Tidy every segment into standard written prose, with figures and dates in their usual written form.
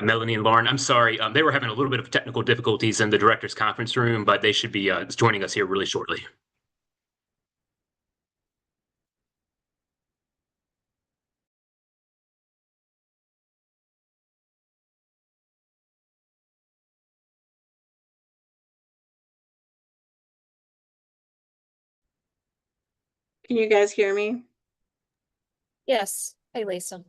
Melanie and Lauren, I'm sorry. They were having a little bit of technical difficulties in the director's conference room, but they should be joining us here really shortly. Can you guys hear me? Yes. Hey, Lisa.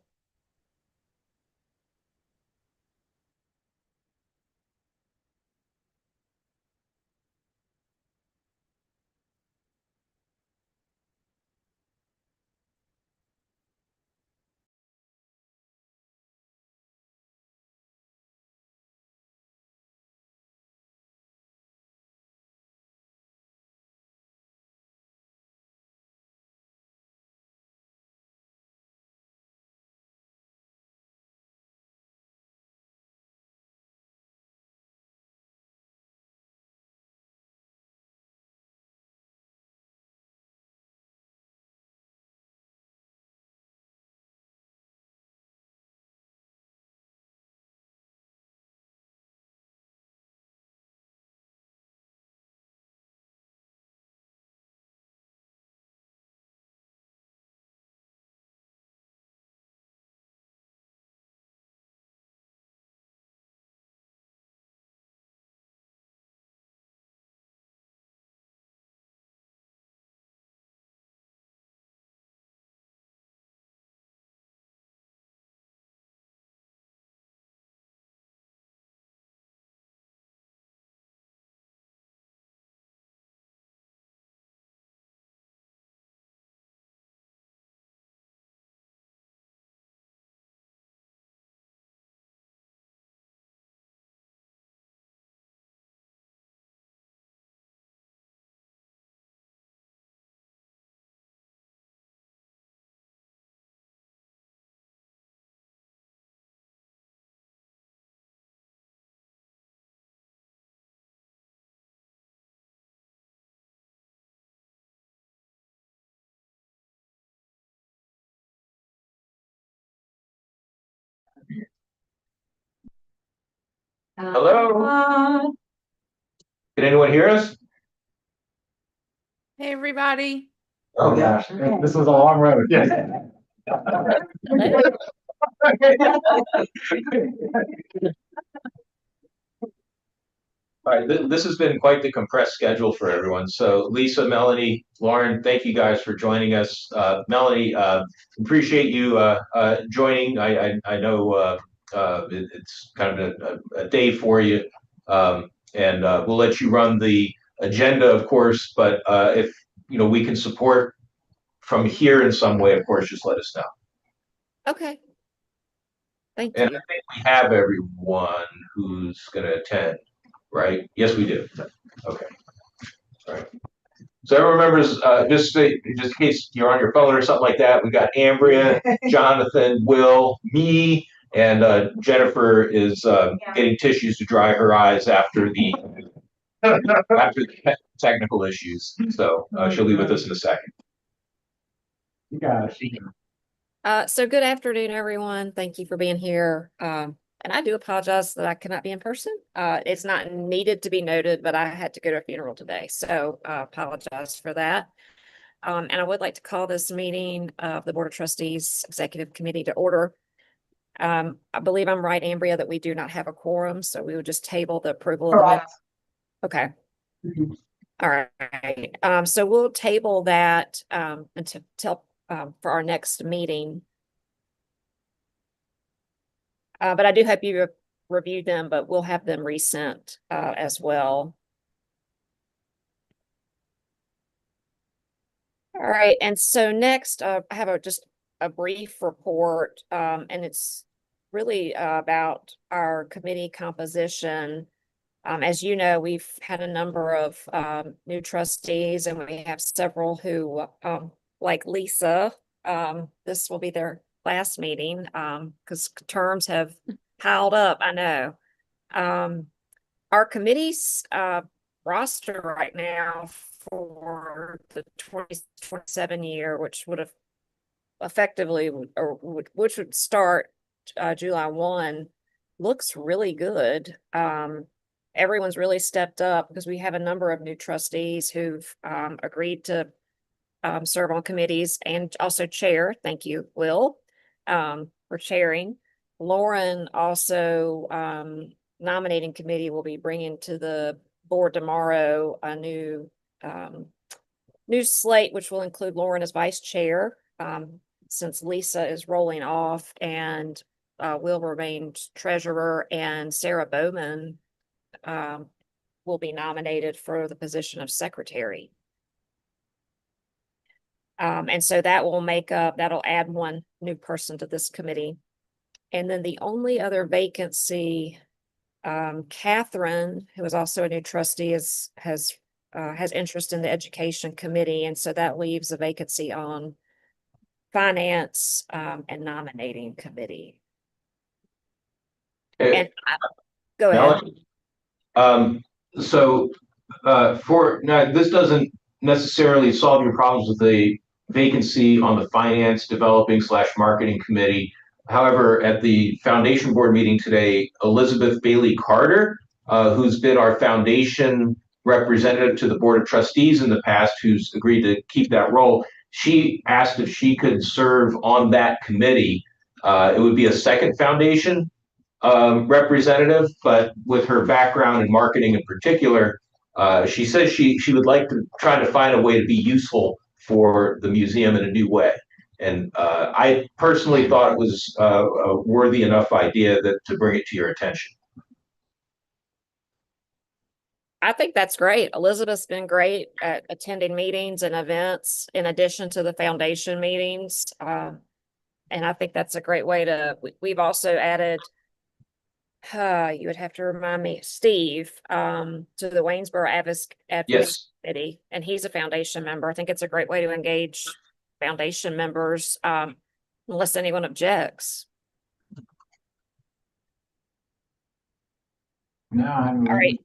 Hello? Can anyone hear us? Hey, everybody. Oh, gosh, this was a long road. Yes. All right, this has been quite the compressed schedule for everyone. So Lisa, Melanie, Lauren, thank you guys for joining us. Melanie, appreciate you joining. I know it's kind of a day for you, and we'll let you run the agenda, of course. But if we can support from here in some way, of course, just let us know. Okay. Thank And you. I think we have everyone who's going to attend, right? Yes, we do. Okay. All right. So everyone remembers, just in case you're on your phone or something like that, we got Ambria, Jonathan, Will, me, and Jennifer is getting tissues to dry her eyes after the technical issues. So she'll be with us in a second. So good afternoon, everyone. Thank you for being here. And I do apologize that I cannot be in person. It's not needed to be noted, but I had to go to a funeral today. So apologize for that. And I would like to call this meeting of the Board of Trustees Executive Committee to order. I believe I'm right, Ambria, that we do not have a quorum, so we would just table the approval of the minutes. Okay. All right. So we'll table that until for our next meeting. But I do hope you reviewed them, but we'll have them resent as well. All right, and so next I have just a brief report, and it's really about our committee composition. As you know, we've had a number of new trustees, and we have several who, like Lisa, this will be their last meeting because terms have piled up, I know. Our committee's roster right now for the 2027 year, which would have effectively, which would start July 1 looks really good. Everyone's really stepped up because we have a number of new trustees who've agreed to serve on committees and also chair. Thank you, Will, for chairing. Lauren also nominating committee will be bringing to the board tomorrow a new slate, which will include Lauren as vice chair, since Lisa is rolling off, and Will remain treasurer, and Sarah Bowman will be nominated for the position of secretary. And so that will that'll add one new person to this committee. And then the only other vacancy, Catherine, who is also a new trustee, has interest in the education committee. And so that leaves a vacancy on finance and nominating committee. Okay. And go ahead. Melanie? For now, this doesn't necessarily solve your problems with the vacancy on the finance developing / marketing committee. However, at the foundation board meeting today, Elizabeth Bailey Carter, who's been our foundation representative to the board of trustees in the past, who's agreed to keep that role, she asked if she could serve on that committee. It would be a second foundation representative, but with her background in marketing in particular, she says she would like to try to find a way to be useful for the museum in a new way. And I personally thought it was a worthy enough idea to bring it to your attention. I think that's great. Elizabeth's been great at attending meetings and events in addition to the foundation meetings. And I think that's a great way we've also added, you would have to remind me, Steve, to the Waynesboro Advocacy Yes. Committee, and he's a foundation member. I think it's a great way to engage foundation members, unless anyone objects. No, All right.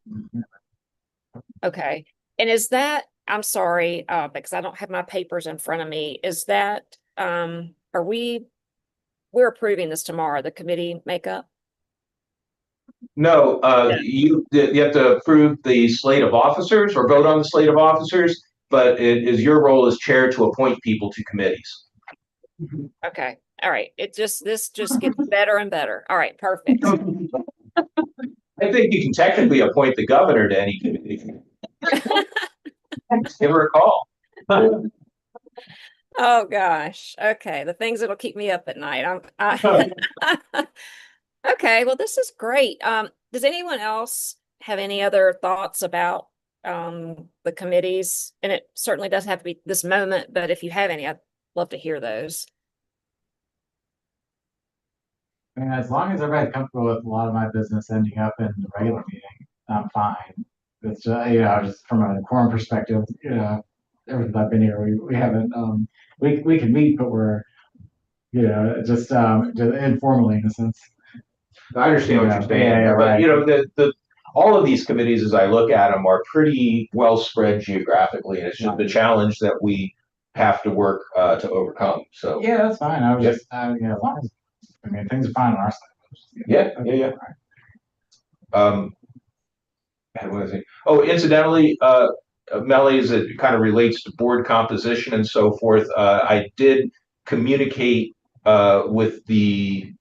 Okay. And is that, I'm sorry, because I don't have my papers in front of me. Is that, we're approving this tomorrow, the committee makeup? No, you have to approve the slate of officers or vote on the slate of officers, but it is your role as chair to appoint people to committees. Okay. All right. This just gets better and better. All right. Perfect. I think you can technically appoint the governor to any committee. Give her a call. Oh gosh. Okay. The things that'll keep me up at night. Okay. Well, this is great. Does anyone else have any other thoughts about the committees? And it certainly doesn't have to be this moment, but if you have any, I'd love to hear those. I mean, as long as everybody's comfortable with a lot of my business ending up in the regular meeting, I'm fine. It's just from a quorum perspective, ever since I've been here, we haven't, we can meet, but we're, just informally in a sense. I understand what you're saying, Yeah, but right. all of these committees, as I look at them, are pretty well spread geographically, and it's just the challenge that we have to work to overcome. So yeah, that's fine. I was just, as long as, things are fine on our side. Yeah. What was it? Oh, incidentally, Melly, as it kind of relates to board composition and so forth, I did communicate with the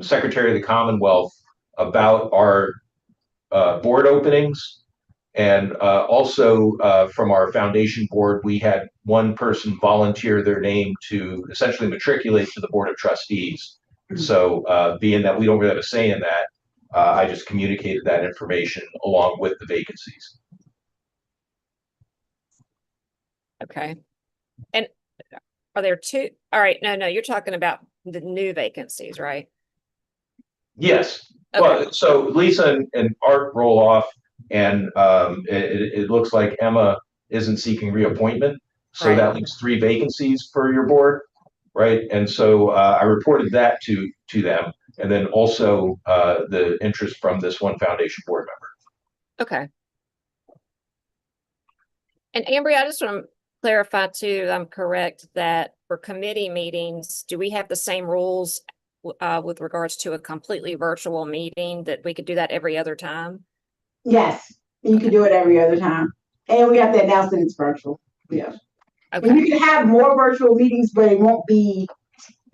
Secretary of the Commonwealth about our board openings. And also from our foundation board, we had one person volunteer their name to essentially matriculate to the Board of Trustees. So being that we don't really have a say in that, I just communicated that information along with the vacancies. Okay. And are there two? All right. No, you're talking about the new vacancies, right? Yes. Okay. Well, so Lisa and Art roll off, and it looks like Emma isn't seeking reappointment. So Right. that leaves 3 vacancies for your board, right? And so I reported that to them, and then also the interest from this one foundation board member. Okay. And Ambry, I just want to clarify too, I'm correct that for committee meetings, do we have the same rules with regards to a completely virtual meeting, that we could do that every other time? Yes, you can do it every other time. And we have to announce that it's virtual. Yeah. And you Okay, can have more virtual meetings, but it won't be,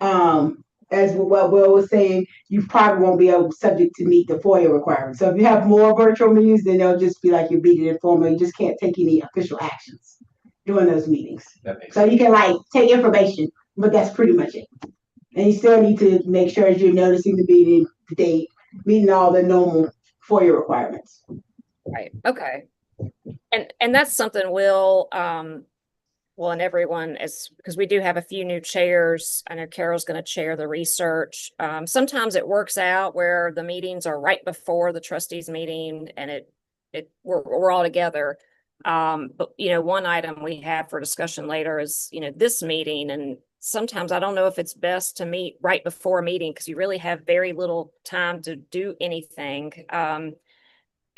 as what Will was saying, you probably won't be able subject to meet the FOIA requirements. So if you have more virtual meetings, then they'll just be like you're meeting informal. You just can't take any official actions during those meetings. That makes So you can like take information, but that's pretty much it. And you still need to make sure that you're noticing the meeting, the date, meeting all the normal FOIA requirements. right, okay. And that's something we'll, well, and everyone is, because we do have a few new chairs. I know Carol's going to chair the research. Sometimes it works out where the meetings are right before the trustees meeting and we're all together. But you know, one item we have for discussion later is, you know, this meeting, and sometimes I don't know if it's best to meet right before a meeting because you really have very little time to do anything.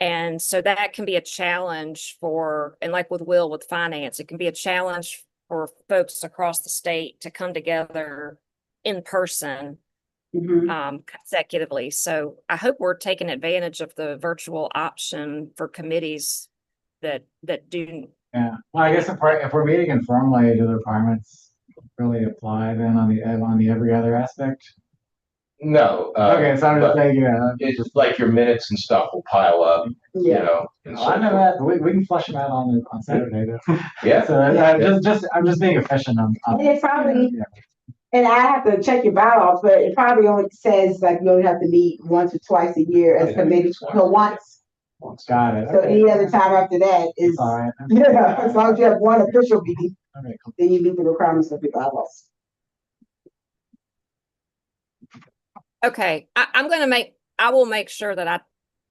And so that can be a challenge and like with Will with finance, it can be a challenge for folks across the state to come together in person consecutively. So I hope we're taking advantage of the virtual option for committees that do. Yeah, well, I guess if we're meeting informally, do the requirements really apply then on the every other aspect? No. Okay, so I'm just but saying, yeah. it's just like your minutes and stuff will pile up, you Yeah. know. And Oh, I know forth. that. We can flush them out on Saturday though. Yeah. So I'm just being efficient on. And it probably, yeah. and I have to check your bylaws, but it probably only says like you only have to meet once or twice a year as committee. So once. Got it. So Okay. any other time after that is, All right. yeah, as long as you have one official meeting, Okay, cool. then you meet the requirements of the bylaws. Okay, I will make sure that I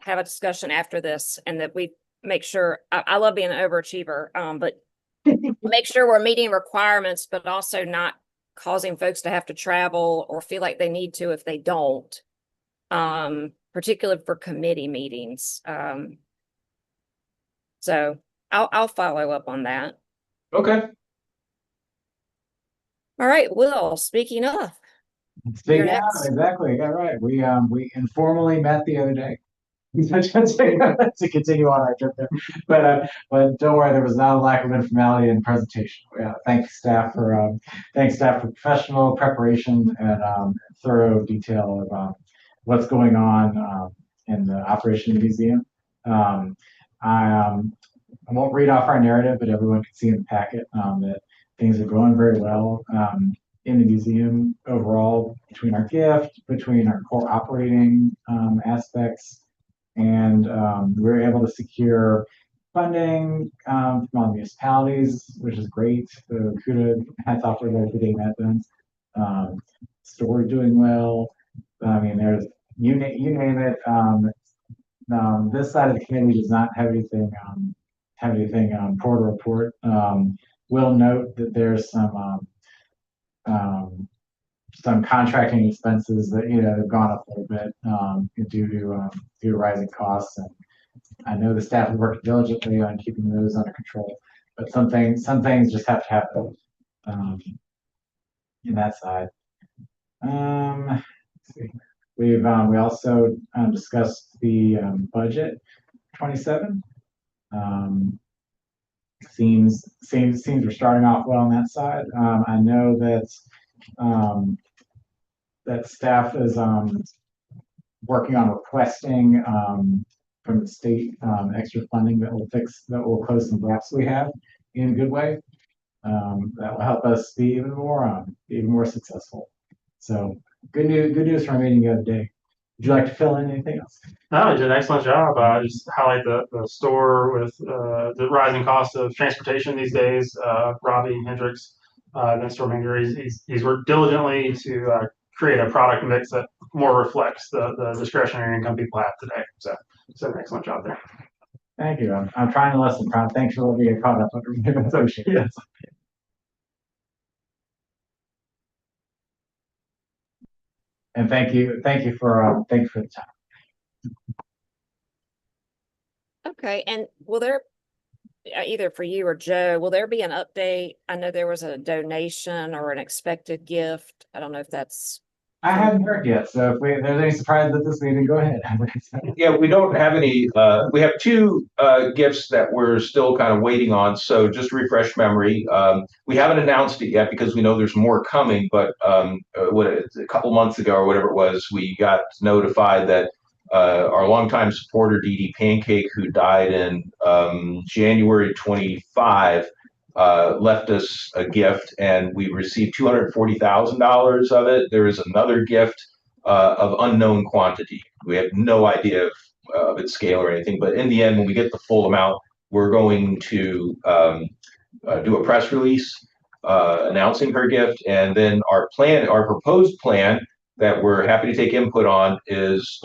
have a discussion after this and that we make sure, I love being an overachiever, but make sure we're meeting requirements, but also not causing folks to have to travel or feel like they need to if they don't, particularly for committee meetings. So I'll follow up on that. Okay. All right, Will, speaking of, Speaking You're out, next. exactly. Yeah, right. We informally met the other day. To continue on our trip there, but don't worry, there was not a lack of informality in presentation. Thanks staff for professional preparation and thorough detail of what's going on in the operation of the museum. I won't read off our narrative, but everyone can see in the packet that things are going very well in the museum overall, between our gift, between our core operating aspects. And we were able to secure funding from all the municipalities, which is great. So kudos, hats off for those today methods. Store doing well. I mean, there's you name it. This side of the committee does not have anything poor to report. We'll note that there's some contracting expenses that have gone up a little bit due to rising costs, and I know the staff have worked diligently on keeping those under control. But some things just have to happen in that side. Let's see. We also discussed the budget 27. Seems we're starting off well on that side. I know that that staff is working on requesting from the state extra funding that will close some gaps we have in a good way. That will help us be even more successful. So good news from our meeting the other day. Would you like to fill in anything else? No, you did an excellent job. Just highlight the store with the rising cost of transportation these days. Robbie Hendricks, the store manager, he's worked diligently to create a product mix that more reflects the discretionary income people have today. So an excellent job there. Thank you. I'm trying to listen. Thanks for letting me get caught up on everything. So yes. And thank you for the time. okay, and will there, either for you or Joe, will there be an update? I know there was a donation or an expected gift. I don't know if that's I haven't heard yet, so if there's any surprise at this meeting, go ahead. Yeah, we don't have any, we have two gifts that we're still kind of waiting on. So just to refresh memory, we haven't announced it yet because we know there's more coming, but a couple months ago or whatever it was, we got notified that our longtime supporter, Dee Dee Pancake, who died in January 25, left us a gift, and we received $240,000 of it. There is another gift of unknown quantity. We have no idea of its scale or anything, but in the end, when we get the full amount, we're going to do a press release announcing her gift, and then our proposed plan that we're happy to take input on is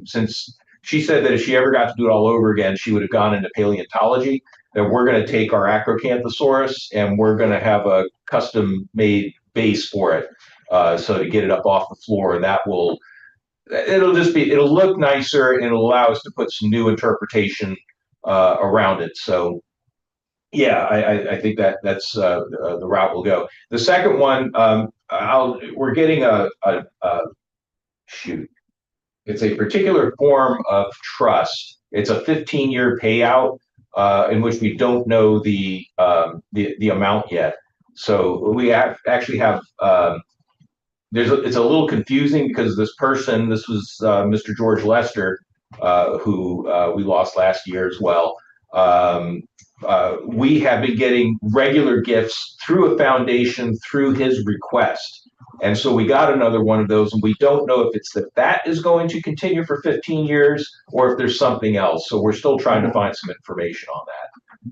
since she said that if she ever got to do it all over again, she would have gone into paleontology, that we're going to take our Acrocanthosaurus and we're going to have a custom made base for it. So to get it up off the floor, and it'll look nicer and it'll allow us to put some new interpretation around it. So yeah, I think that's the route we'll go. The second one, we're getting shoot. It's a particular form of trust. It's a 15-year payout in which we don't know the amount yet. So we actually have it's a little confusing because this was Mr. George Lester, who we lost last year as well. We have been getting regular gifts through a foundation through his request. And so we got another one of those, and we don't know if it's that is going to continue for 15 years or if there's something else. So we're still trying to find some information on that.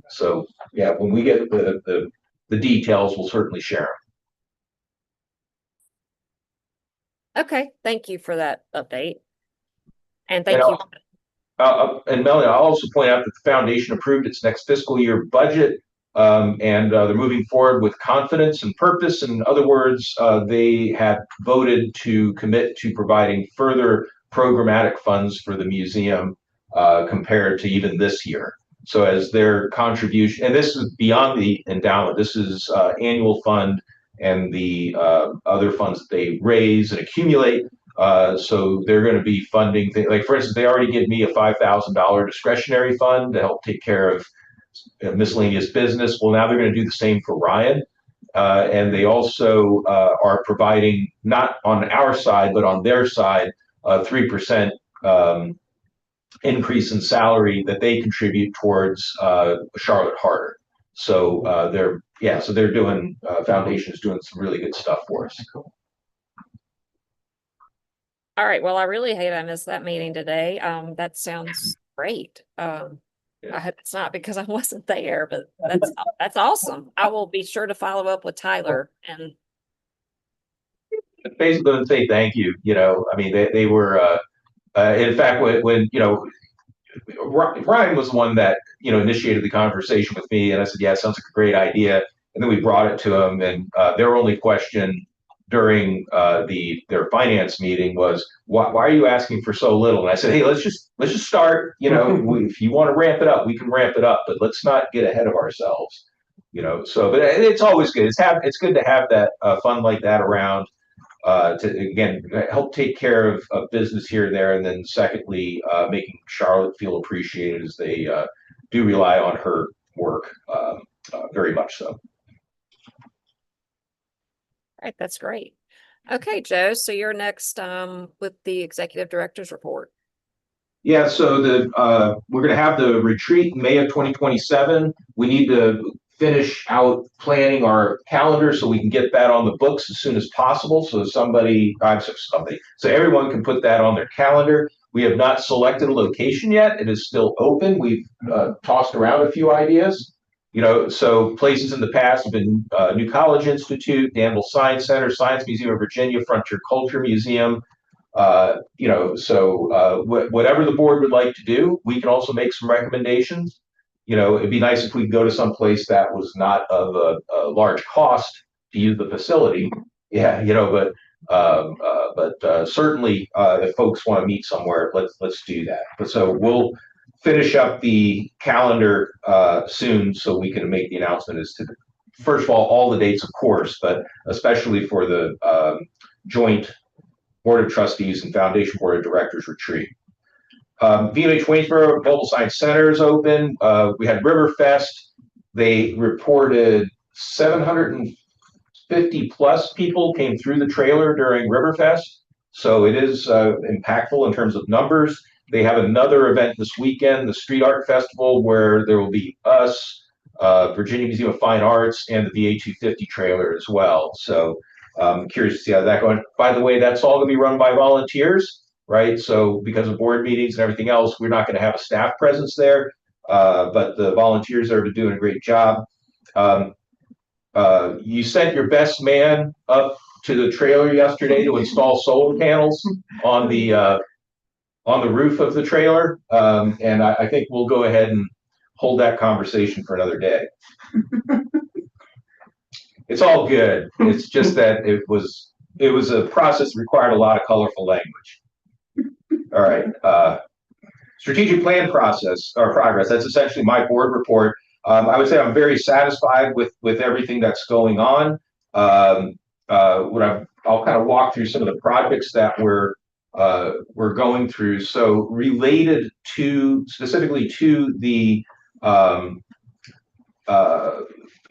So yeah, when we get the details, we'll certainly share them. Okay, thank you for that update. And thank you. And Melanie, I'll also point out that the foundation approved its next fiscal year budget, and they're moving forward with confidence and purpose. In other words, they had voted to commit to providing further programmatic funds for the museum compared to even this year. So as their contribution, and this is beyond the endowment, this is annual fund and the other funds that they raise and accumulate. So they're going to be funding things like, for instance, they already give me a $5,000 discretionary fund to help take care of miscellaneous business. Well, now they're going to do the same for Ryan. And they also are providing, not on our side, but on their side, a 3% increase in salary that they contribute towards Charlotte Harder. So they're doing, foundation is doing some really good stuff for us. All right. Well, I really hate I missed that meeting today. That sounds great. I hope it's not because I wasn't there, but that's awesome. I will be sure to follow up with Tyler and basically say thank you. I mean, they were in fact when Ryan was the one that initiated the conversation with me, and I said, yeah, it sounds like a great idea. And then we brought it to him, and their only question during their finance meeting was, why are you asking for so little? And I said, hey, let's just start. If you want to ramp it up, we can ramp it up, but let's not get ahead of ourselves. So, but it's always good. It's good to have that fund like that around to again help take care of business here and there, and then secondly, making Charlotte feel appreciated as they do rely on her work very much so. All right, that's great. Okay, Joe, so you're next with the executive director's report. Yeah, so we're going to have the retreat in May of 2027. We need to finish out planning our calendar so we can get that on the books as soon as possible. So so everyone can put that on their calendar. We have not selected a location yet. It is still open. We've tossed around a few ideas. So places in the past have been New College Institute, Danville Science Center, Science Museum of Virginia, Frontier Culture Museum. Whatever the board would like to do, we can also make some recommendations. It'd be nice if we could go to some place that was not of a large cost to use the facility. Yeah, but certainly if folks want to meet somewhere, let's do that. But so we'll finish up the calendar soon so we can make the announcement as to first of all the dates, of course, but especially for the joint Board of Trustees and Foundation Board of Directors retreat. VMNH Waynesboro Mobile Science Center is open. We had Riverfest. They reported 750 plus people came through the trailer during Riverfest. So it is impactful in terms of numbers. They have another event this weekend, the Street Art Festival, where there will be us, Virginia Museum of Fine Arts, and the VA250 trailer as well. So curious to see how that going. By the way, that's all going to be run by volunteers, right? So because of board meetings and everything else, we're not going to have a staff presence there, but the volunteers are doing a great job. You sent your best man up to the trailer yesterday to install solar panels on the roof of the trailer, and I think we'll go ahead and hold that conversation for another day. It's all good. It's just that it was a process that required a lot of colorful language. All right. Strategic plan process or progress. That's essentially my board report. I would say I'm very satisfied with everything that's going on. I'll kind of walk through some of the projects that we're going through. So related to specifically to the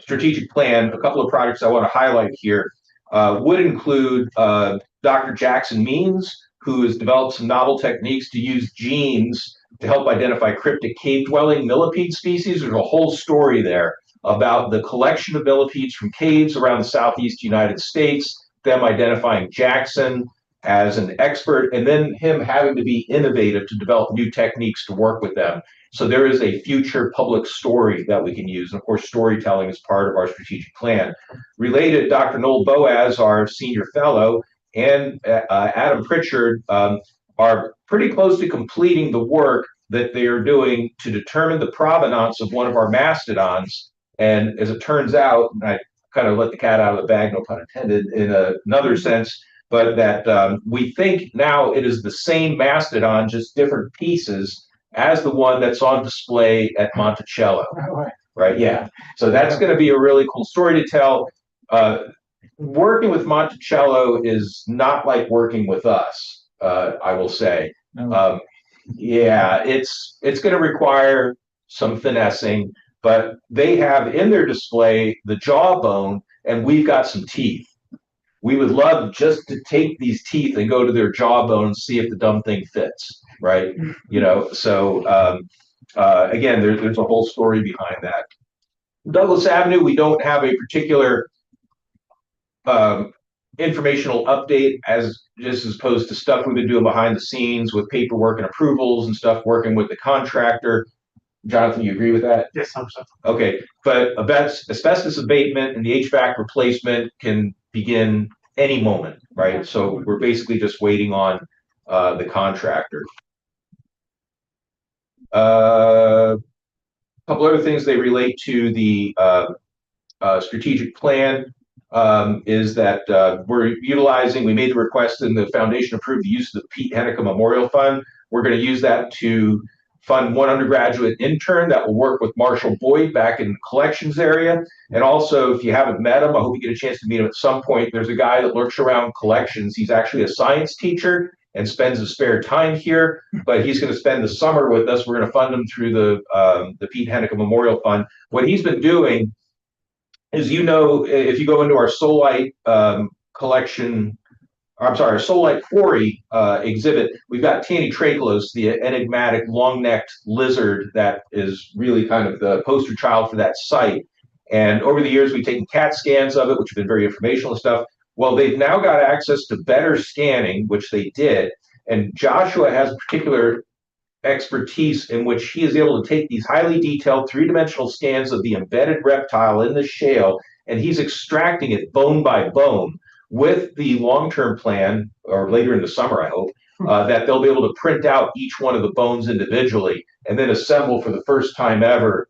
strategic plan, a couple of projects I want to highlight here would include Dr. Jackson Means, who has developed some novel techniques to use genes to help identify cryptic cave-dwelling millipede species. There's a whole story there about the collection of millipedes from caves around the southeast United States, them identifying Jackson as an expert, and then him having to be innovative to develop new techniques to work with them. So there is a future public story that we can use. And of course, storytelling is part of our strategic plan. Related, Dr. Noel Boaz, our senior fellow, and Adam Pritchard are pretty close to completing the work that they are doing to determine the provenance of one of our mastodons. And as it turns out, and I kind of let the cat out of the bag, no pun intended, in another sense, but that we think now it is the same mastodon, just different pieces, as the one that's on display at Monticello. Right, yeah. So that's going to be a really cool story to tell. Working with Monticello is not like working with us, I will say. Yeah, it's going to require some finessing, but they have in their display the jawbone, and we've got some teeth. We would love just to take these teeth and go to their jawbone and see if the dumb thing fits, right? You know, so again, there's a whole story behind that. Douglas Avenue, we don't have a particular informational update as opposed to stuff we've been doing behind the scenes with paperwork and approvals and stuff, working with the contractor. Jonathan, you agree with that? Yes, 100%. Okay, but asbestos abatement and the HVAC replacement can begin any moment, right? So we're basically just waiting on the contractor. A couple other things they relate to the strategic plan is that we made the request and the foundation approved the use of the Pete Henniker Memorial Fund. We're going to use that to fund one undergraduate intern that will work with Marshall Boyd back in the collections area. And also, if you haven't met him, I hope you get a chance to meet him at some point. There's a guy that lurks around collections. He's actually a science teacher and spends his spare time here, but he's going to spend the summer with us. We're going to fund him through the Pete Henniker Memorial Fund. What he's been doing is, you know, if you go into our Solite collection, I'm sorry, our Solite Quarry exhibit, we've got Tannytrachelos, the enigmatic long-necked lizard that is really kind of the poster child for that site. And over the years, we've taken CAT scans of it, which have been very informational and stuff. Well, they've now got access to better scanning, which they did. And Joshua has particular expertise in which he is able to take these highly detailed three-dimensional scans of the embedded reptile in the shale, and he's extracting it bone by bone with the long-term plan, or later in the summer, I hope, that they'll be able to print out each one of the bones individually and then assemble for the first time ever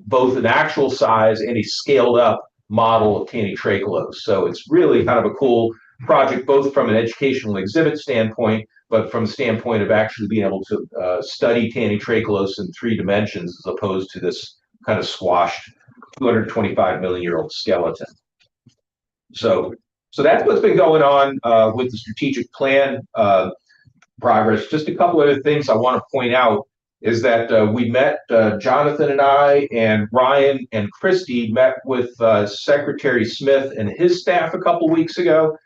both an actual size and a scaled up model of Tannytrachelos. So it's really kind of a cool project, both from an educational exhibit standpoint, but from the standpoint of actually being able to study Tannytrachelos in 3 dimensions as opposed to this kind of squashed 225 million-year-old skeleton. So So that's what's been going on with the strategic plan progress. Just a couple other things I want to point out is that we met, Jonathan and I and Ryan and Christy met with Secretary Smith and his staff a couple weeks ago.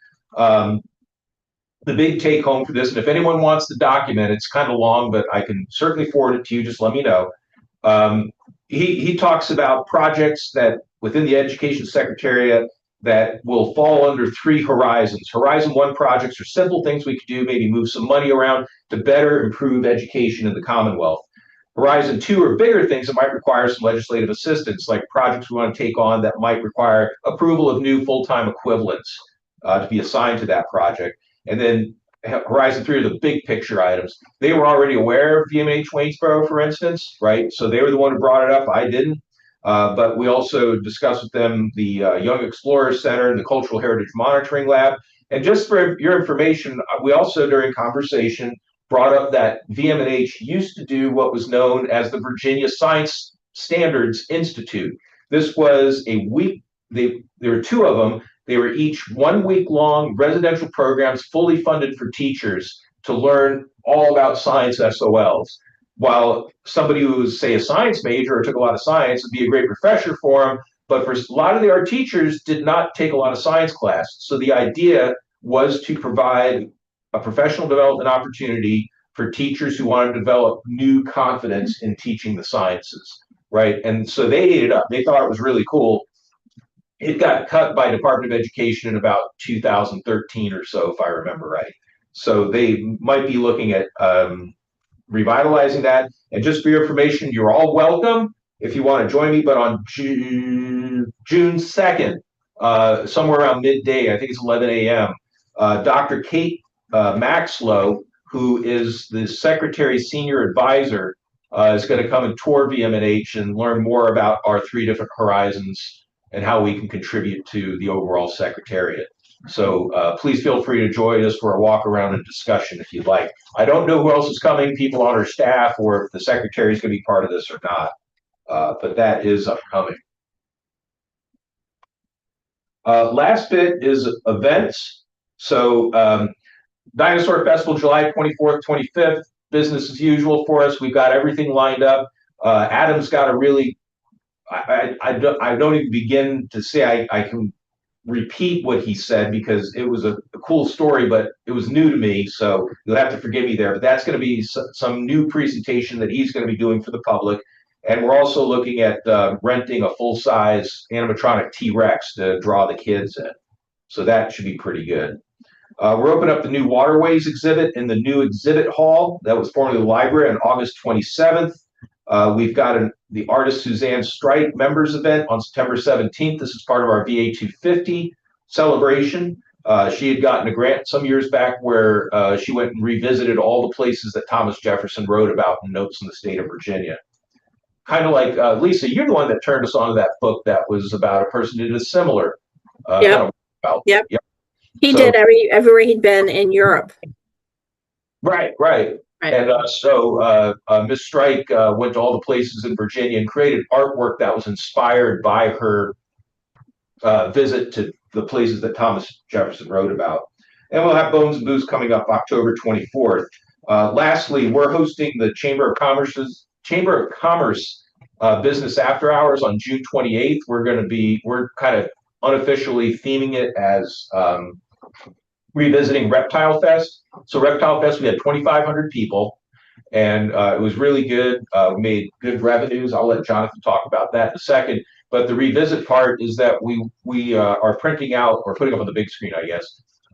The big take home for this, and if anyone wants the document, it's kind of long, but I can certainly forward it to you. Just let me know. He talks about projects that within the Education Secretariat that will fall under 3 horizons. Horizon 1 projects are simple things we could do, maybe move some money around to better improve education in the Commonwealth. Horizon 2 are bigger things that might require some legislative assistance, like projects we want to take on that might require approval of new full-time equivalents to be assigned to that project. And then Horizon 3 are the big picture items. They were already aware of VMNH Waynesboro, for instance, right? So they were the one who brought it up. I didn't. But we also discussed with them the Young Explorers Center and the Cultural Heritage Monitoring Lab. And just for your information, we also, during conversation, brought up that VMNH used to do what was known as the Virginia Science Standards Institute. This was a week, there were 2 of them. They were each 1 week long residential programs fully funded for teachers to learn all about science SOLs. While somebody who was, say, a science major or took a lot of science would be a great refresher for them, but for a lot of our teachers did not take a lot of science classes. So the idea was to provide a professional development opportunity for teachers who want to develop new confidence in teaching the sciences, right? And so they ate it up. They thought it was really cool. It got cut by Department of Education in about 2013 or so, if I remember right. So they might be looking at revitalizing that. And just for your information, you're all welcome if you want to join me. But on June 2nd, somewhere around midday, I think it's 11 a.m., Dr. Kate Maxlow, who is the Secretary's senior advisor, is going to come and tour VMNH and learn more about our 3 different horizons and how we can contribute to the overall Secretariat. So please feel free to join us for a walk around and discussion if you'd like. I don't know who else is coming, people on our staff, or if the Secretary is going to be part of this or not, but that is upcoming. Last bit is events. So Dinosaur Festival, July 24th, 25th, business as usual for us. We've got everything lined up. Adam's got a really, I don't even begin to say I can repeat what he said because it was a cool story, but it was new to me. So you'll have to forgive me there. But that's going to be some new presentation that he's going to be doing for the public. And we're also looking at renting a full-size animatronic T-Rex to draw the kids in. So that should be pretty good. We're opening up the new Waterways exhibit in the new exhibit hall that was formerly the library on August 27th. We've got the artist Suzanne Strike members event on September 17th. This is part of our VA 250 celebration. She had gotten a grant some years back where she went and revisited all the places that Thomas Jefferson wrote about in Notes in the State of Virginia. Kind of like, Lisa, you're the one that turned us on to that book that was about a person who did a similar Yep. kind of about. Yep. Yep. He So- did everywhere he'd been in Europe. Right. Right. And so Miss Strike went to all the places in Virginia and created artwork that was inspired by her visit to the places that Thomas Jefferson wrote about. And we'll have Bones and Booze coming up October 24th. Lastly, we're hosting the Chamber of Commerce Business After Hours on June 28th. We're kind of unofficially theming it as revisiting Reptile Fest. So Reptile Fest, we had 2,500 people, and it was really good. We made good revenues. I'll let Jonathan talk about that in a second. But the revisit part is that we are printing out, or putting up on the big screen, I guess,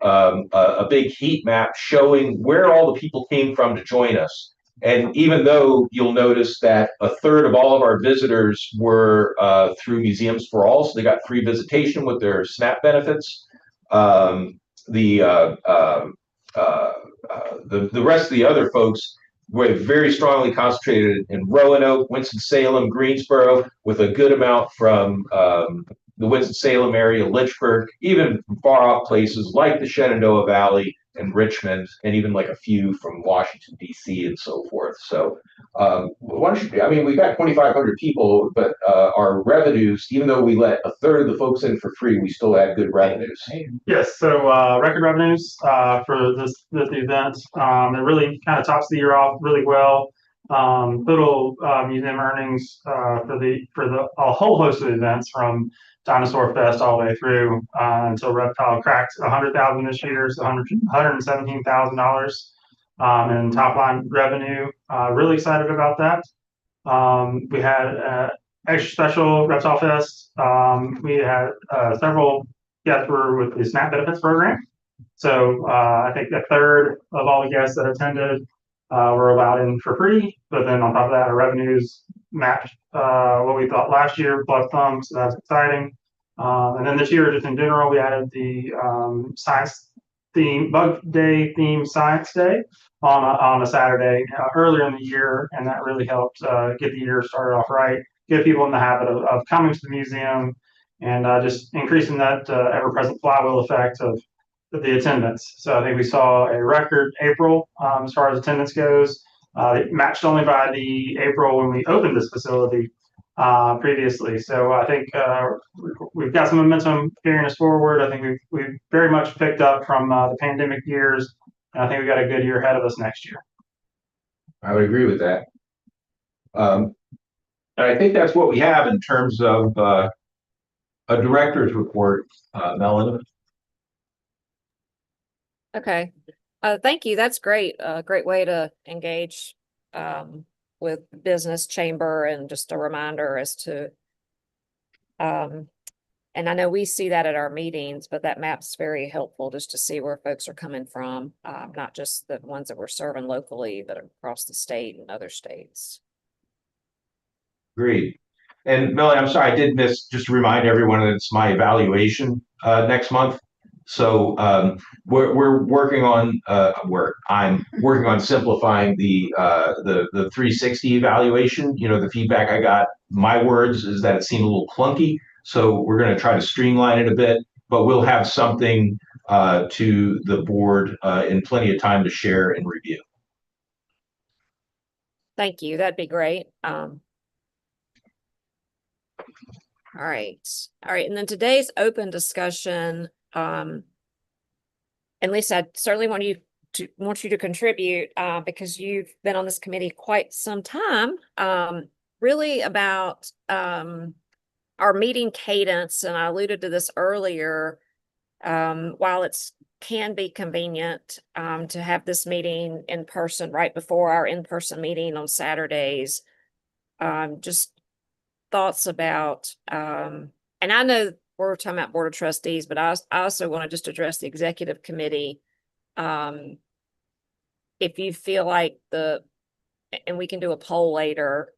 a big heat map showing where all the people came from to join us. And even though you'll notice that a third of all of our visitors were through Museums for All, so they got free visitation with their SNAP benefits. The rest of the other folks were very strongly concentrated in Roanoke, Winston-Salem, Greensboro, with a good amount from the Winston-Salem area, Lynchburg, even far off places like the Shenandoah Valley, and Richmond, and even like a few from Washington, D.C. and so forth. So why don't you, I mean, we got 2,500 people, but our revenues, even though we let a third of the folks in for free, we still had good revenues. Yes, so record revenues for this event. It really kind of tops the year off really well. Total museum earnings for a whole host of events from Dinosaur Fest all the way through until Reptile cracked 100,000 this year, so $117,000 in top line revenue. Really excited about that. We had extra special Reptile Fest. We had several guests were with the SNAP benefits program. So I think a third of all the guests that attended were allowed in for free. But then on top of that, our revenues matched what we thought last year plus some. So that's exciting. And then this year, just in general, we added the science theme, bug day theme science day on a Saturday earlier in the year. And that really helped get the year started off right, get people in the habit of coming to the museum and just increasing that ever-present flywheel effect of the attendance. So I think we saw a record April as far as attendance goes. It matched only by the April when we opened this facility previously. So I think we've got some momentum carrying us forward. I think we've very much picked up from the pandemic years, and I think we got a good year ahead of us next year. I would agree with that. And I think that's what we have in terms of a director's report, Melanie. Okay. Thank you. That's great. A great way to engage with business chamber and just a reminder as to, and I know we see that at our meetings, but that map's very helpful just to see where folks are coming from, not just the ones that we're serving locally, but across the state and other states. Agreed. And Melanie, I'm sorry, I did miss, just to remind everyone that it's my evaluation next month. So we're working on I'm working on simplifying the 360 evaluation. You know, the feedback I got, my words, is that it seemed a little clunky. So we're going to try to streamline it a bit, but we'll have something to the board in plenty of time to share and review. Thank you. That'd be great. All right. And then today's open discussion, and Lisa, I certainly want you to contribute because you've been on this committee quite some time, really about our meeting cadence. And I alluded to this earlier, while it's can be convenient to have this meeting in person right before our in-person meeting on Saturdays, just thoughts about, and I know we're talking about Board of Trustees, but I also want to just address the Executive Committee. If you feel like and we can do a poll later,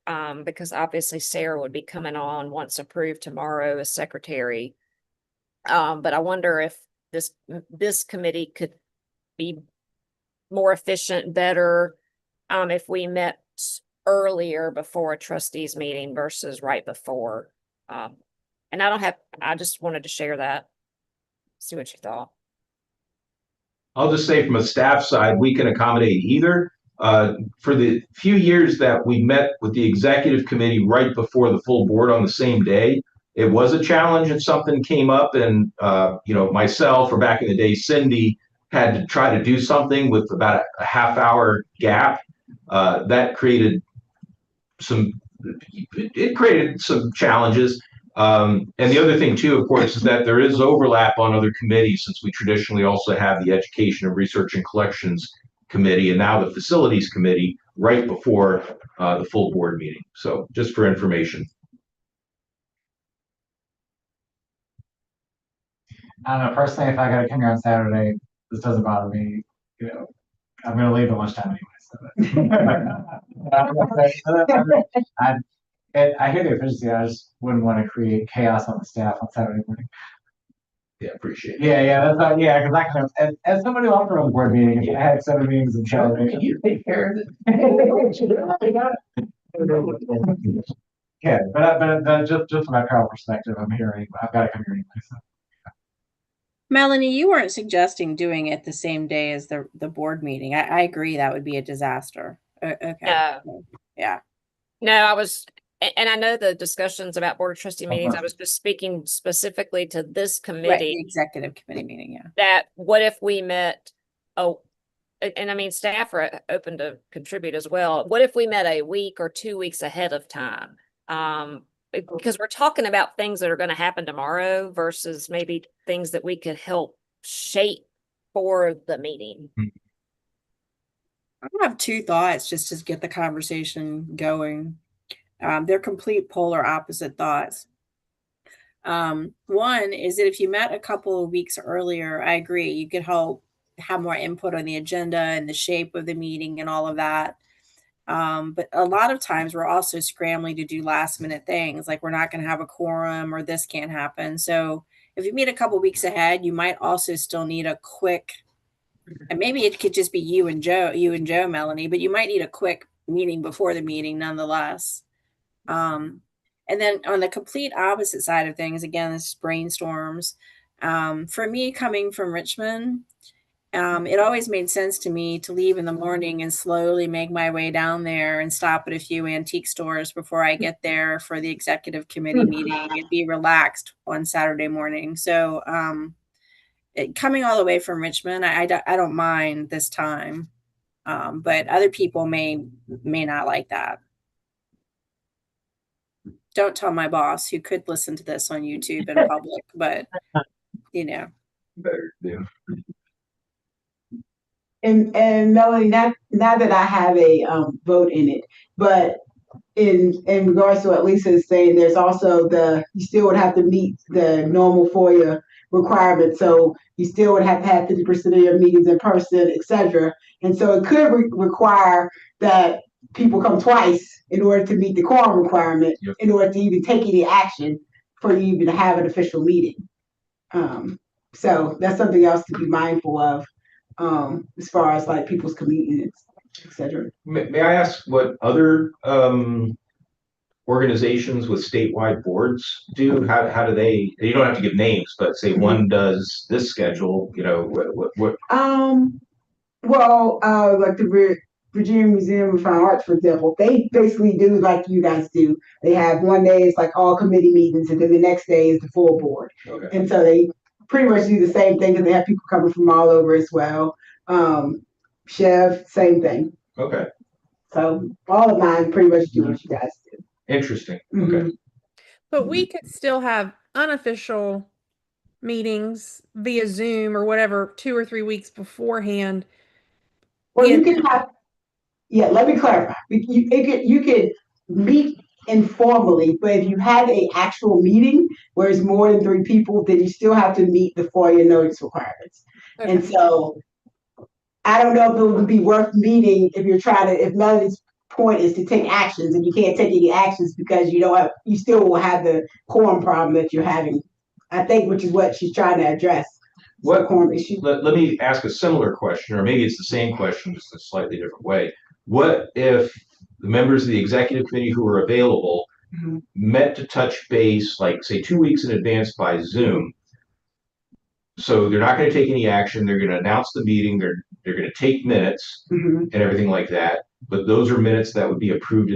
because obviously Sarah would be coming on once approved tomorrow as secretary. But I wonder if this committee could be more efficient, better, if we met earlier before a trustees meeting versus right before. And I just wanted to share that, see what you thought. I'll just say from a staff side, we can accommodate either. For the few years that we met with the executive committee right before the full board on the same day, it was a challenge if something came up and, myself, or back in the day, Cindy, had to try to do something with about a half-hour gap. That created some challenges. And the other thing too, of course, is that there is overlap on other committees, since we traditionally also have the Education and Research and Collections Committee and now the Facilities Committee right before the full board meeting. So just for information. I don't know, personally, if I gotta come here on Saturday, this doesn't bother me. I'm gonna leave at lunchtime anyway. I hear the efficiency. I just wouldn't want to create chaos on the staff on Saturday morning. Yeah, appreciate it. Yeah, that's not, because I kind of, as somebody who offered on the board meeting, if I had 7 meetings in Saturday. You take care of it. Yeah, but just from my power perspective, I've got to come here anyway. So. Melanie, you weren't suggesting doing it the same day as the board meeting. I agree that would be a disaster. Okay. Yeah. No, I was, and I know the discussions about board of trustee meetings, I was just speaking specifically to this Right, committee, the executive committee meeting, yeah. that what if we met, oh, and I mean, staff are open to contribute as well. What if we met a week or 2 weeks ahead of time? Because we're talking about things that are going to happen tomorrow versus maybe things that we could help shape for the meeting. I have two thoughts just to get the conversation going. They're complete polar opposite thoughts. One is that if you met a couple of weeks earlier, I agree, you could help have more input on the agenda and the shape of the meeting and all of that. But a lot of times we're also scrambling to do last minute things, like we're not going to have a quorum or this can't happen. So if you meet a couple weeks ahead, you might also still need a quick, and maybe it could just be you and Joe, Melanie, but you might need a quick meeting before the meeting nonetheless. And then on the complete opposite side of things, again, this brainstorms. For me, coming from Richmond, it always made sense to me to leave in the morning and slowly make my way down there and stop at a few antique stores before I get there for the executive committee meeting and be relaxed on Saturday morning. So coming all the way from Richmond, I don't mind this time, but other people may not like that. Don't tell my boss, who could listen to this on YouTube in public, but you know. Better do. And Melanie, now that I have a vote in it, but in regards to what Lisa is saying, there's also you still would have to meet the normal FOIA requirements. So you still would have to have 50% of your meetings in person, etc. And so it could require that people come twice in order to meet the quorum requirement, in order to even take any action for you even to have an official meeting. So that's something else to be mindful of, as far as like people's commitments, etc. May I ask what other organizations with statewide boards do? How do they? You don't have to give names, but say one does this schedule. You know what? Well, like the Virginia Museum of Fine Arts, for example, they basically do like you guys do. They have one day it's like all committee meetings, and then the next day is the full board. Okay. And so they pretty much do the same thing, and they have people coming from all over as well. Chev, same thing. Okay. So all of mine pretty much do what you guys do. Interesting. Mhm. Okay. But we could still have unofficial meetings via Zoom or whatever 2 or 3 weeks beforehand. Well, you can have. Yeah, let me clarify. You could meet informally, but if you have an actual meeting where it's more than 3 people, then you still have to meet the FOIA notice requirements. Okay. And so I don't know if it would be worth meeting if Melanie's point is to take actions and you can't take any actions because you still will have the quorum problem that you're having, I think, which is what she's trying to address. What quorum issue? Let me ask a similar question, or maybe it's the same question, just a slightly different way. What if the members of the executive committee who are available met to touch base, like say 2 weeks in advance by Zoom? So they're not going to take any action. They're going to announce the meeting. They're going to take minutes and everything like that. But those are minutes that would be approved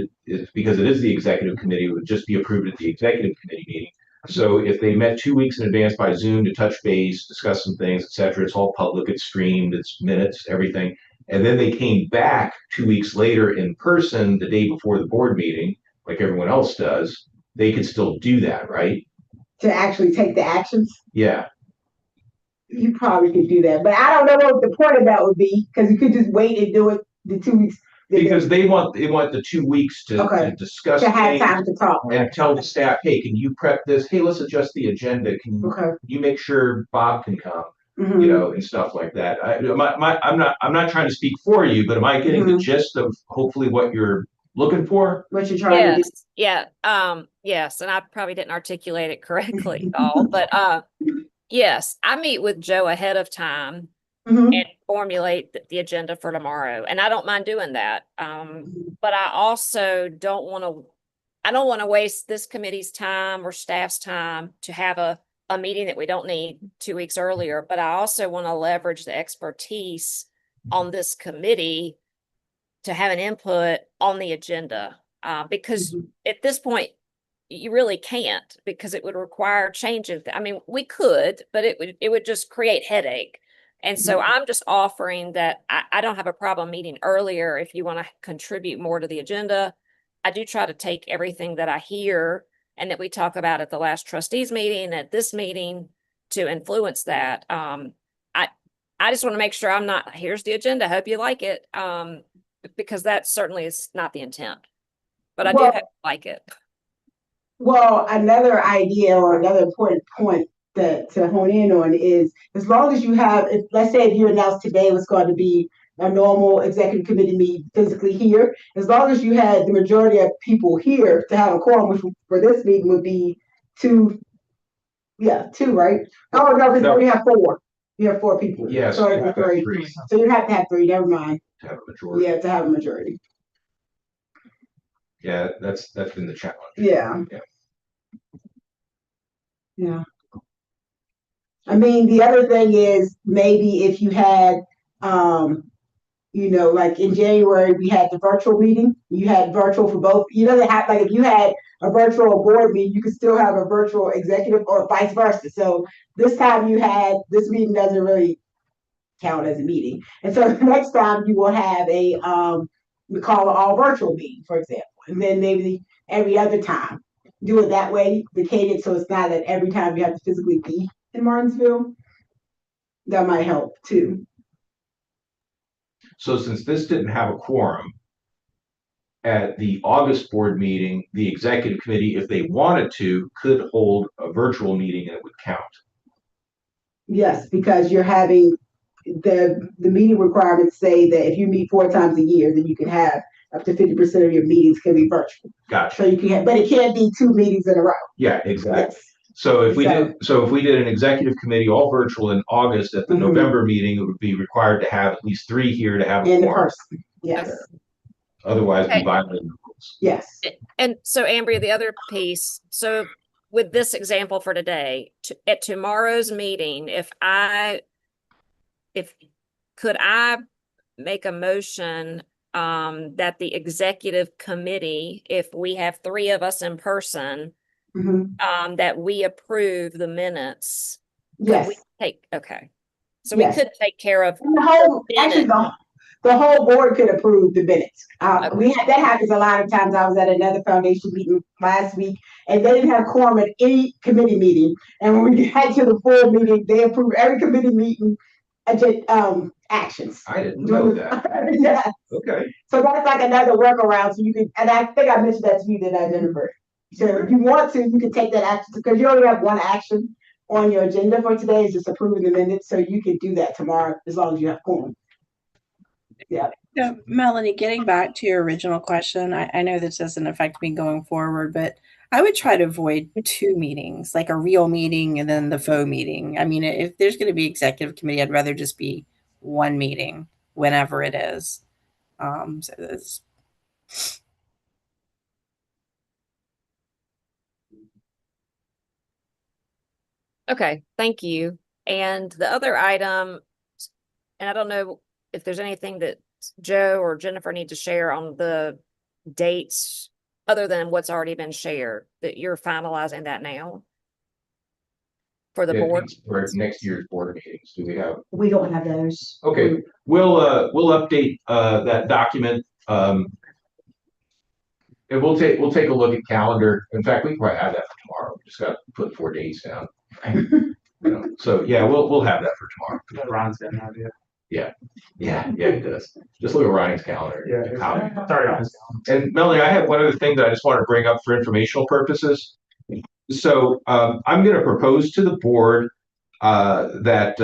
because it is the executive committee. It would just be approved at the executive committee meeting. So if they met 2 weeks in advance by Zoom to touch base, discuss some things, etc., it's all public. It's streamed. It's minutes, everything. And then they came back 2 weeks later in person the day before the board meeting, like everyone else does. They could still do that, right? To actually take the actions? Yeah. You probably could do that, but I don't know what the point of that would be, because you could just wait and do it the 2 weeks. Because they want the 2 weeks to discuss to have things time to talk and tell the staff, hey, can you prep this? Hey, let's adjust the agenda. Can you make sure Bob can come? You know, and stuff like that. I'm not trying to speak for you, but am I getting the gist of hopefully what you're looking for? What you're trying to do? Yeah. Yes, and I probably didn't articulate it correctly at all, but yes, I meet with Joe ahead of time and formulate the agenda for tomorrow, and I don't mind doing that. But I also don't want to waste this committee's time or staff's time to have a a meeting that we don't need 2 weeks earlier, but I also want to leverage the expertise on this committee to have an input on the agenda. Because at this point, you really can't, because it would require change of, I mean, we could, but it would just create headache. And so I'm just offering that I don't have a problem meeting earlier if you want to contribute more to the agenda. I do try to take everything that I hear and that we talk about at the last trustees meeting, at this meeting, to influence that. I just want to make sure I'm not, here's the agenda, hope you like it. Because that certainly is not the intent. But I do have to like it. Well, another idea or another important point that to hone in on is, as long as you have, if, let's say if you announced today was going to be a normal executive committee meeting physically here, as long as you had the majority of people here to have a quorum, which for this meeting would be two, right? Oh, no, we have four. You have four people. Yes, so you have three. three. So you have to have three, never mind. To have a majority. Yeah, to have a majority. Yeah, that's been the challenge. Yeah. Yeah. I mean, the other thing is maybe if you had, like in January, we had the virtual meeting. You had virtual for both. You know, like if you had a virtual board meeting, you could still have a virtual executive or vice versa. So this time this meeting doesn't really count as a meeting. And so next time you will have we call it all virtual meeting, for example. And then maybe every other time do it that way, the cadence, so it's not that every time you have to physically be in Martinsville. That might help too. So since this didn't have a quorum at the August board meeting, the executive committee, if they wanted to, could hold a virtual meeting and it would count. Yes, because you're having the meeting requirements say that if you meet 4 times a year, then you can have up to 50% of your meetings can be virtual. Gotcha. So you can, but it can't be 2 meetings in a row. Yeah, exactly. Yes. So if we did an executive committee all virtual in August, at the November meeting, it would be required to have at least 3 here to have a quorum. Person. Yes. Otherwise, we violate the rules. Yes. And so, Ambria, the other piece. So, with this example for today, at tomorrow's meeting, could I make a motion that the executive committee, if we have 3 of us in person, that we approve the minutes? Yes. Okay. So we could take care of the whole board could approve the minutes. That happens a lot of times. I was at another foundation meeting last week, and they didn't have quorum at any committee meeting. And when we got to the full meeting, they approved every committee meeting actions. I didn't know that. Yeah. Okay. So that's like another workaround. So you can, and I think I mentioned that to you, Jennifer. So if you want to, you can take that action because you only have one action on your agenda for today is just approving the minutes. So you can do that tomorrow as long as you have quorum. Yeah. Melanie, getting back to your original question, I know this doesn't affect me going forward, but I would try to avoid 2 meetings, like a real meeting and then the faux meeting. I mean, if there's going to be executive committee, I'd rather just be 1 meeting whenever it is. So that's. Okay, thank you. And the other item, and I don't know if there's anything that Joe or Jennifer need to share on the dates other than what's already been shared, that you're finalizing that now for the board. For next year's board meetings, do we have? We don't have those. Okay, we'll update that document. And we'll take a look at calendar. In fact, we can probably have that for tomorrow. We just got to put 4 days down. So yeah, we'll have that for tomorrow. Ron's got an idea. Yeah, he does. Just look at Ryan's calendar. Yeah, sorry, Ron. And Melanie, I have one other thing that I just want to bring up for informational purposes. So I'm going to propose to the board that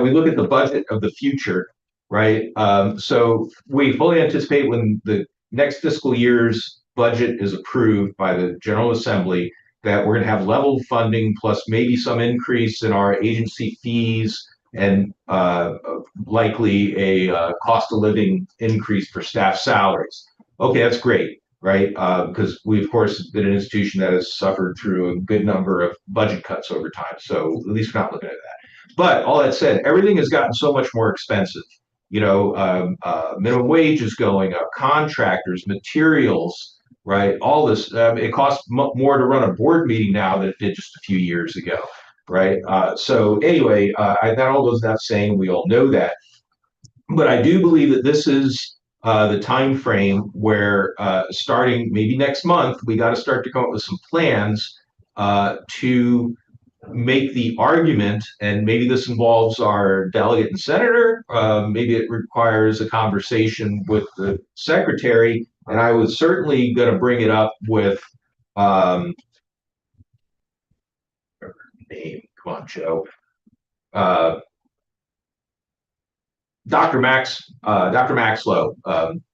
we look at the budget of the future, right? So we fully anticipate when the next fiscal year's budget is approved by the General Assembly that we're going to have level funding plus maybe some increase in our agency fees and likely a cost of living increase for staff salaries. Okay, that's great. right? Because we, of course, have been an institution that has suffered through a good number of budget cuts over time. So at least we're not looking at that. But all that said, everything has gotten so much more expensive. Minimum wage is going up, contractors, materials, right? All this, it costs more to run a board meeting now than it did just a few years ago, right? So anyway, that all goes without saying. We all know that, but I do believe that this is the time frame where, starting maybe next month, we got to start to come up with some plans to make the argument, and maybe this involves our delegate and senator. Maybe it requires a conversation with the secretary, and I was certainly going to bring it up with name. Come on, Joe. Dr. Maxlow,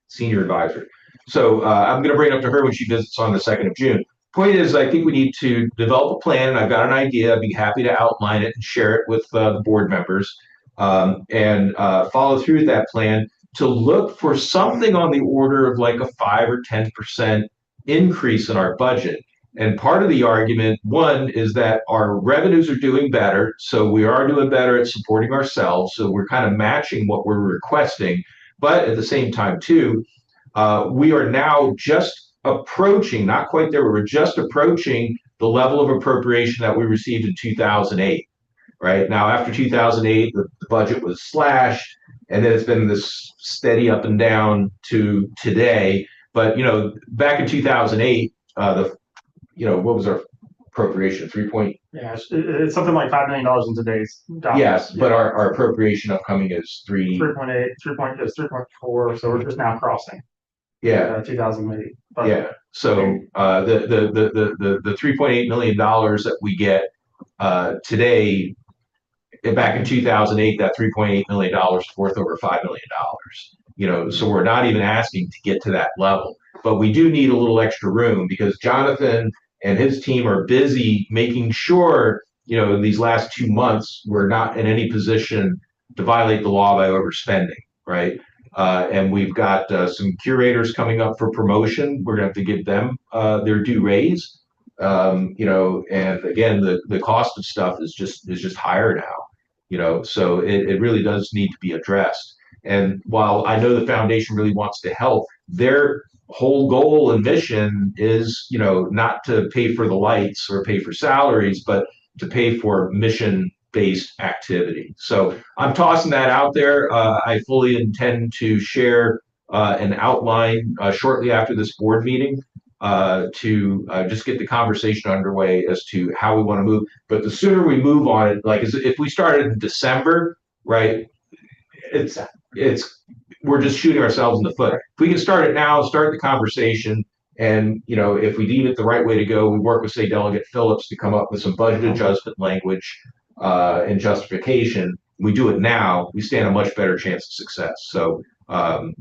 senior advisor. So I'm going to bring it up to her when she visits on the 2nd of June. Point is, I think we need to develop a plan, and I've got an idea. I'd be happy to outline it and share it with the board members, and follow through with that plan to look for something on the order of like a 5 or 10% increase in our budget. And part of the argument, one, is that our revenues are doing better. So we are doing better at supporting ourselves. So we're kind of matching what we're requesting. But at the same time, too, we are now just approaching, not quite there, we're just approaching the level of appropriation that we received in 2008. Right now, after 2008, the budget was slashed, and then it's been this steady up and down to today. But back in 2008, what was our appropriation? Yeah, it's something like $5 million in today's dollars. Yes, but our appropriation upcoming is 3.8, 3.4. So we're just now crossing. Yeah, 2008. Yeah. So the $3.8 million that we get today, back in 2008, that $3.8 million is worth over $5 million. So we're not even asking to get to that level, but we do need a little extra room because Jonathan and his team are busy making sure, in these last 2 months, we're not in any position to violate the law by overspending, right? And we've got some curators coming up for promotion. We're going to have to give them their due raise. And again, the cost of stuff is just higher now. So it really does need to be addressed. And while I know the foundation really wants to help, their whole goal and mission is, not to pay for the lights or pay for salaries, but to pay for mission-based activity. So I'm tossing that out there. I fully intend to share an outline shortly after this board meeting to just get the conversation underway as to how we want to move. But the sooner we move on it, like if we started in December, right, it's we're just shooting ourselves in the foot. If we can start it now, start the conversation, and if we deem it the right way to go, we work with, say, Delegate Phillips to come up with some budget adjustment language and justification. We do it now, we stand a much better chance of success. So I'm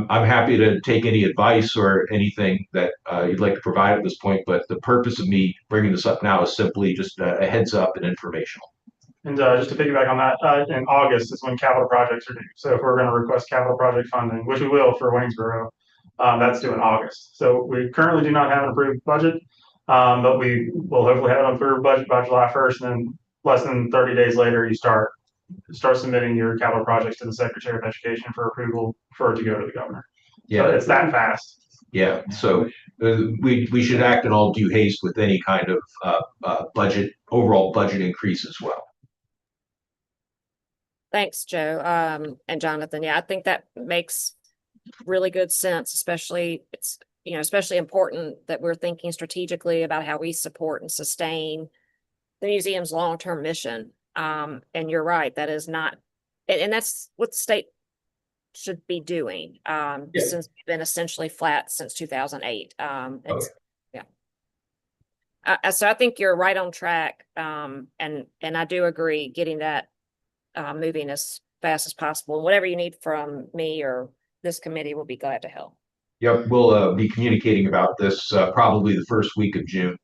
happy to take any advice or anything that you'd like to provide at this point. But the purpose of me bringing this up now is simply just a heads up and informational. And just to piggyback on that, in August is when capital projects are due. So if we're going to request capital project funding, which we will for Waynesboro, that's due in August. So we currently do not have an approved budget, but we will hopefully have an approved budget by July 1st. And then less than 30 days later, you start submitting your capital projects to the Secretary of Education for approval for it to go to the governor. Yeah, so it's that fast. Yeah, so we should act in all due haste with any kind of overall budget increase as well. Thanks, Joe. And Jonathan. Yeah, I think that makes really good sense, especially especially important that we're thinking strategically about how we support and sustain the museum's long-term mission. And you're right, that is not, and that's what the state should be doing, since we've been essentially flat since 2008. So I think you're right on track. And I do agree, getting that moving as fast as possible. Whatever you need from me or this committee, will be glad to help. Yep, we'll be communicating about this probably the first week of June.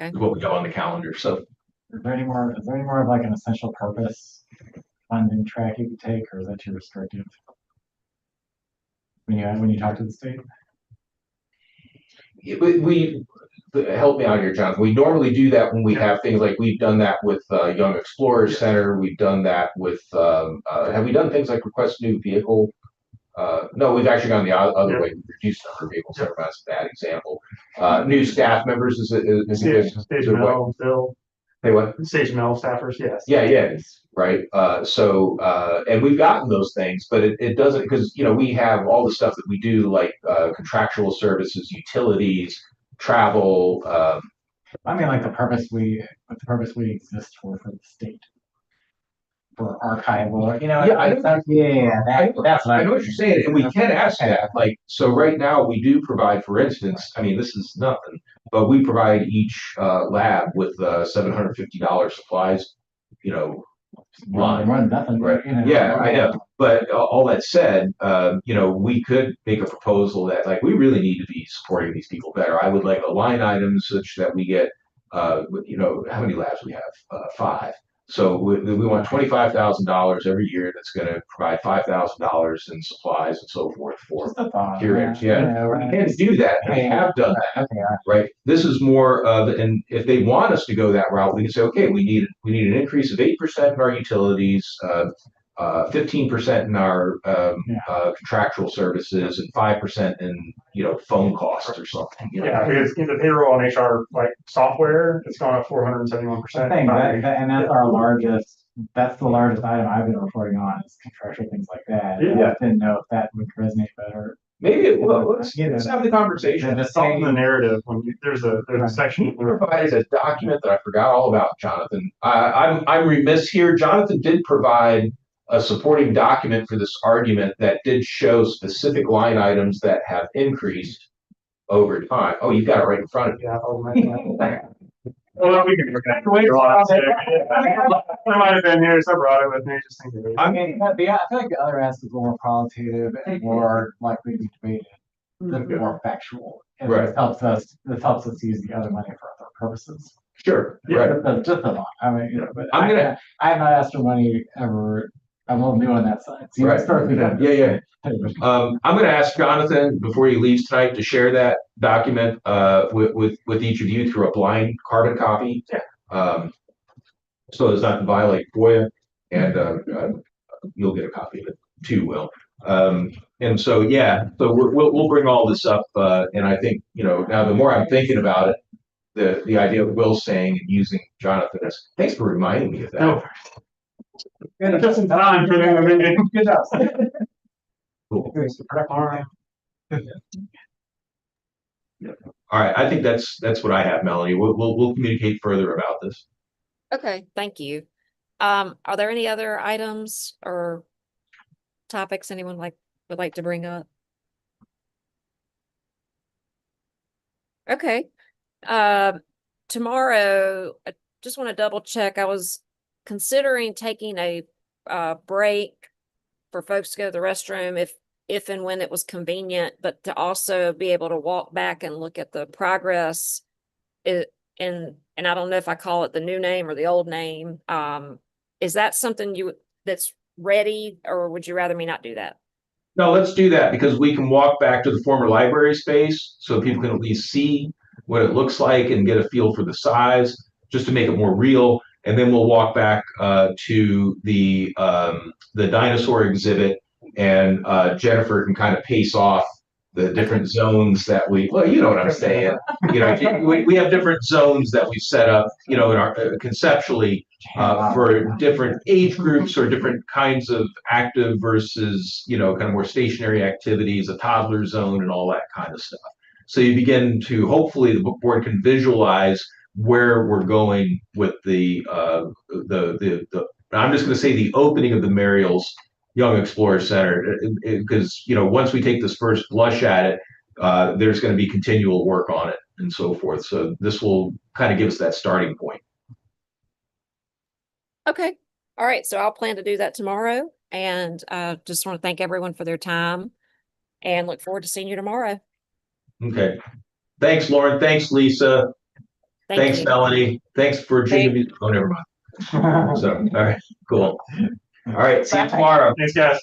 Okay. Is what we got on the calendar. So, is there any more of like an essential purpose funding track you could take, or is that too restrictive when you talk to the state? we help me out here, John. We normally do that when we have things like we've done that with Young Explorers Center. We've done that with have we done things like request new vehicle? No, we've actually gone the other way. We've reduced the number of vehicles. That's a bad example. New staff members is a good way. Bill. Hey, what? Stage mill staffers, yes. Yeah, right. And we've gotten those things, but it doesn't, because we have all the stuff that we do, like contractual services, utilities, travel. I mean, like the purpose we exist for the state. For archival, Yeah, that's what I know what you're saying, and we can ask that. Like, so right now we do provide, for instance, I mean, this is nothing, but we provide each lab with $750 supplies, line. More than nothing, Right. Yeah, I know. But all that said, we could make a proposal that like we really need to be supporting these people better. I would like a line item such that we get, how many labs we have? 5. So we want $25,000 every year. That's going to provide $5,000 in supplies and so forth for curators. Yeah, we can do that. We have done that. Okay, right. This is more of, and if they want us to go that route, we can say, okay, we need an increase of 8% in our utilities, 15% in our contractual services, and 5% in phone costs or something. Yeah, because in the payroll and HR software, it's gone up 471%. And that's our largest. That's the largest item I've been reporting on is contractual things like that. Yeah. I didn't know if that would resonate better. Maybe it will. Let's have the conversation. Just talking the narrative when there's a section. He provided a document that I forgot all about, Jonathan. I'm remiss here. Jonathan did provide a supporting document for this argument that did show specific line items that have increased over time. Oh, you've got it right in front of you. Yeah. Well, we can look at it later on. I might have been here, so I brought it with me just in case. I mean, I feel like the other aspect is more qualitative and more likely to be debated than more factual. And Right. This helps us use the other money for other purposes. Sure. Right. Just a lot. I mean, but I have not asked for money ever. I'm a little new on that side. So right. Yeah. I'm going to ask Jonathan before he leaves tonight to share that document with each of you through a blind carbon copy. So as not to violate FOIA, and you'll get a copy of it too, Will. And so so we'll bring all this up, and I think now the more I'm thinking about it, the idea of Will saying and using Jonathan as thanks for reminding me of that. No. Just in time for the meeting. Good job. Cool. All right. All right. I think that's what I have, Melanie. We'll communicate further about this. Okay, thank you. Are there any other items or topics anyone would like to bring up? Okay. Tomorrow, I just want to double check. I was considering taking a break for folks to go to the restroom if and when it was convenient, but to also be able to walk back and look at the progress. And I don't know if I call it the new name or the old name. Is that something that's ready, or would you rather me not do that? No, let's do that because we can walk back to the former library space so people can at least see what it looks like and get a feel for the size, just to make it more real. And then we'll walk back to the dinosaur exhibit, and Jennifer can kind of pace off the different zones that well, you know what I'm saying. We have different zones that we've set up, in our conceptually for different age groups or different kinds of active versus, kind of more stationary activities, a toddler zone and all that kind of stuff. So you begin to, hopefully the book board can visualize where we're going with the I'm just going to say the opening of the Mariel's Young Explorer Center, because once we take this first blush at it, there's going to be continual work on it and so forth. So this will kind of give us that starting point. Okay. All right. So I'll plan to do that tomorrow, and just want to thank everyone for their time and look forward to seeing you tomorrow. Okay. Thanks, Lauren. Thanks, Lisa. Thanks, Melanie. Thanks, Virginia. Oh, never mind. So, all right, cool. All right, see you tomorrow. Thanks, guys.